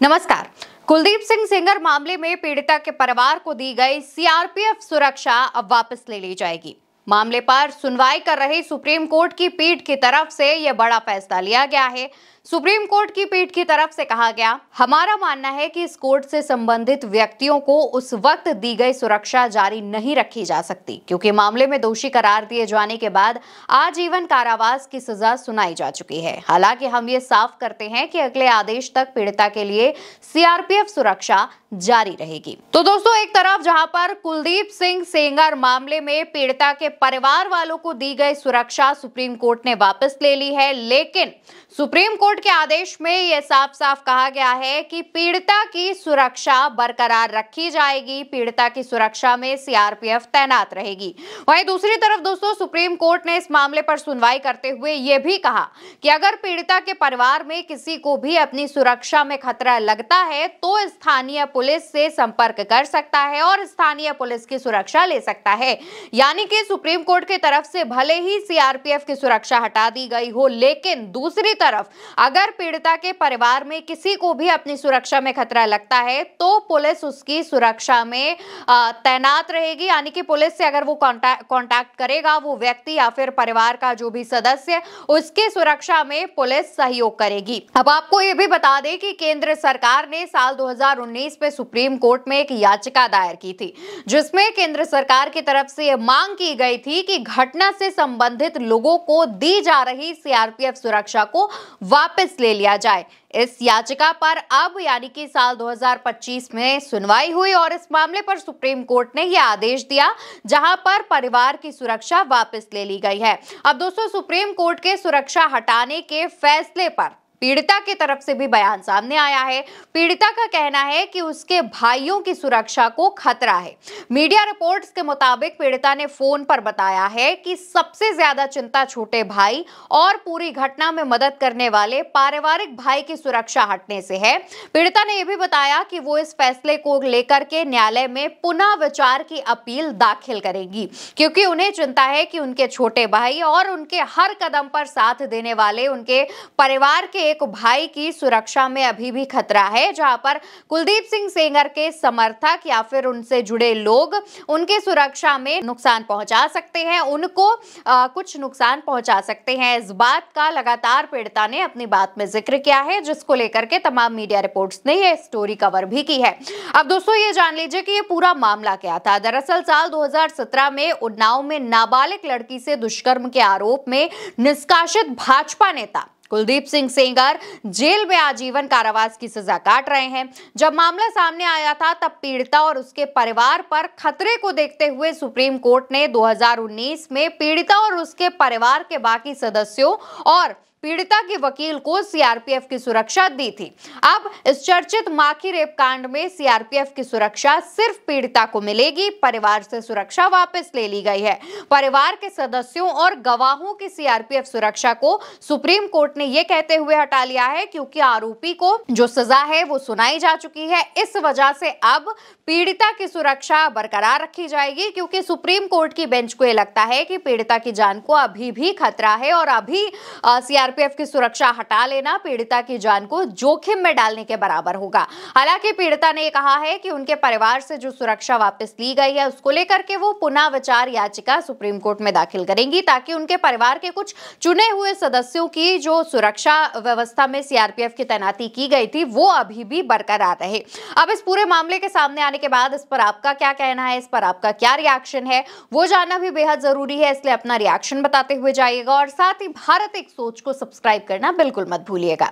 नमस्कार। कुलदीप सिंह सेंगर मामले में पीड़िता के परिवार को दी गई सीआरपीएफ सुरक्षा अब वापस ले ली जाएगी। मामले पर सुनवाई कर रही सुप्रीम कोर्ट की पीठ की तरफ से यह बड़ा फैसला लिया गया है। सुप्रीम कोर्ट की पीठ की तरफ से कहा गया, हमारा मानना है कि इस कोर्ट से संबंधित व्यक्तियों को उस वक्त दी गई सुरक्षा जारी नहीं रखी जा सकती, क्योंकि मामले में दोषी करार दिए जाने के बाद आजीवन कारावास की सजा सुनाई जा चुकी है। हालांकि हम ये साफ करते हैं कि अगले आदेश तक पीड़िता के लिए सीआरपीएफ सुरक्षा जारी रहेगी। तो दोस्तों, एक तरफ जहां पर कुलदीप सिंह सेंगर मामले में पीड़िता के परिवार वालों को दी गई सुरक्षा सुप्रीम कोर्ट ने वापस ले ली है, लेकिन सुप्रीम कोर्ट के आदेश में यह साफ साफ कहा गया है कि पीड़िता की सुरक्षा बरकरार रखी जाएगी, पीड़िता की सुरक्षा में सीआरपीएफ तैनात रहेगी। वहीं दूसरी तरफ दोस्तों, सुप्रीम कोर्ट ने इस मामले पर सुनवाई करते हुए यह भी कहा कि अगर पीड़िता के परिवार में किसी को भी अपनी सुरक्षा में खतरा लगता है तो स्थानीय पुलिस से संपर्क कर सकता है और स्थानीय पुलिस की सुरक्षा ले सकता है। यानी कि सुप्रीम कोर्ट की तरफ से भले ही सीआरपीएफ की सुरक्षा हटा दी गई हो, लेकिन दूसरी तरफ अगर पीड़िता के परिवार में किसी को भी अपनी सुरक्षा में खतरा लगता है तो पुलिस उसकी सुरक्षा में तैनात रहेगी। यानी कि पुलिस से अगर वो कांटेक्ट करेगा, वो व्यक्ति या फिर परिवार का जो भी सदस्य, उसकी सुरक्षा में पुलिस सहयोग करेगी। अब आपको ये भी बता दें कि केंद्र सरकार ने साल 2019 में सुप्रीम कोर्ट में एक याचिका दायर की थी, जिसमें केंद्र सरकार की तरफ से यह मांग की गई थी कि घटना से संबंधित लोगों को दी जा रही सीआरपीएफ सुरक्षा को वापस ले लिया जाए। इस याचिका पर अब यानी कि साल 2025 में सुनवाई हुई और इस मामले पर सुप्रीम कोर्ट ने यह आदेश दिया, जहां पर परिवार की सुरक्षा वापस ले ली गई है। अब दोस्तों, सुप्रीम कोर्ट के सुरक्षा हटाने के फैसले पर पीड़िता की तरफ से भी बयान सामने आया है। पीड़िता का कहना है कि उसके भाइयों की सुरक्षा को खतरा है। मीडिया रिपोर्ट्स के मुताबिक पीड़िता ने फोन पर बताया है कि सबसे ज्यादा चिंता छोटे भाई और पूरी घटना में मदद करने वाले पारिवारिक भाई की सुरक्षा हटने से है। पीड़िता ने यह भी बताया कि वो इस फैसले को लेकर के न्यायालय में पुनः विचार की अपील दाखिल करेगी, क्योंकि उन्हें चिंता है कि उनके छोटे भाई और उनके हर कदम पर साथ देने वाले उनके परिवार के एक भाई की सुरक्षा में अभी भी खतरा है, जहां पर कुलदीप सिंह सेंगर के समर्थक या फिर उनसे जुड़े लोग उनकी सुरक्षा में नुकसान पहुंचा सकते हैं, उनको कुछ नुकसान पहुंचा सकते हैं। इस बात का लगातार पीड़िता ने अपनी बात में जिक्र किया है, जिसको लेकर के तमाम मीडिया रिपोर्ट्स ने यह स्टोरी कवर भी की है। अब दोस्तों, ये जान लीजिए कि ये पूरा मामला क्या था। दरअसल साल 2017 में उन्नाव में नाबालिग लड़की से दुष्कर्म के आरोप में निष्कासित भाजपा नेता कुलदीप सिंह सेंगर जेल में आजीवन कारावास की सजा काट रहे हैं। जब मामला सामने आया था तब पीड़िता और उसके परिवार पर खतरे को देखते हुए सुप्रीम कोर्ट ने 2019 में पीड़िता और उसके परिवार के बाकी सदस्यों और पीड़िता के वकील को सीआरपीएफ की सुरक्षा दी थी। अब इस चर्चित माखी रेप कांड में सीआरपीएफ की सुरक्षा सिर्फ पीड़िता को मिलेगी। परिवार से सुरक्षा वापस ले ली गई है। परिवार के सदस्यों और गवाहों की सीआरपीएफ सुरक्षा को सुप्रीम कोर्ट ने यह कहते हुए हटा लिया है, क्योंकि आरोपी को जो सजा है वो सुनाई जा चुकी है। इस वजह से अब पीड़िता की सुरक्षा बरकरार रखी जाएगी, क्योंकि सुप्रीम कोर्ट की बेंच को यह लगता है कि पीड़िता की जान को अभी भी खतरा है और अभी सीआरपीएफ की सुरक्षा हटा लेना पीड़िता की जान को जोखिम में डालने के बराबर होगा। हालांकि पीड़िता ने कहा है कि उनके परिवार से जो सुरक्षा वापस ली गई है उसको लेकर के वो पुनः विचार याचिका सुप्रीम कोर्ट में दाखिल करेंगी, ताकि उनके परिवार के कुछ चुने हुए सदस्यों की जो सुरक्षा व्यवस्था में सीआरपीएफ की तैनाती की गई थी वो अभी भी बरकरार रहे। अब इस पूरे मामले के सामने आने के बाद इस पर आपका क्या कहना है, इस पर आपका क्या रिएक्शन है, वो जानना भी बेहद जरूरी है। इसलिए अपना रिएक्शन बताते हुए जाइएगा और साथ ही भारत एक सोच को सब्सक्राइब करना बिल्कुल मत भूलिएगा।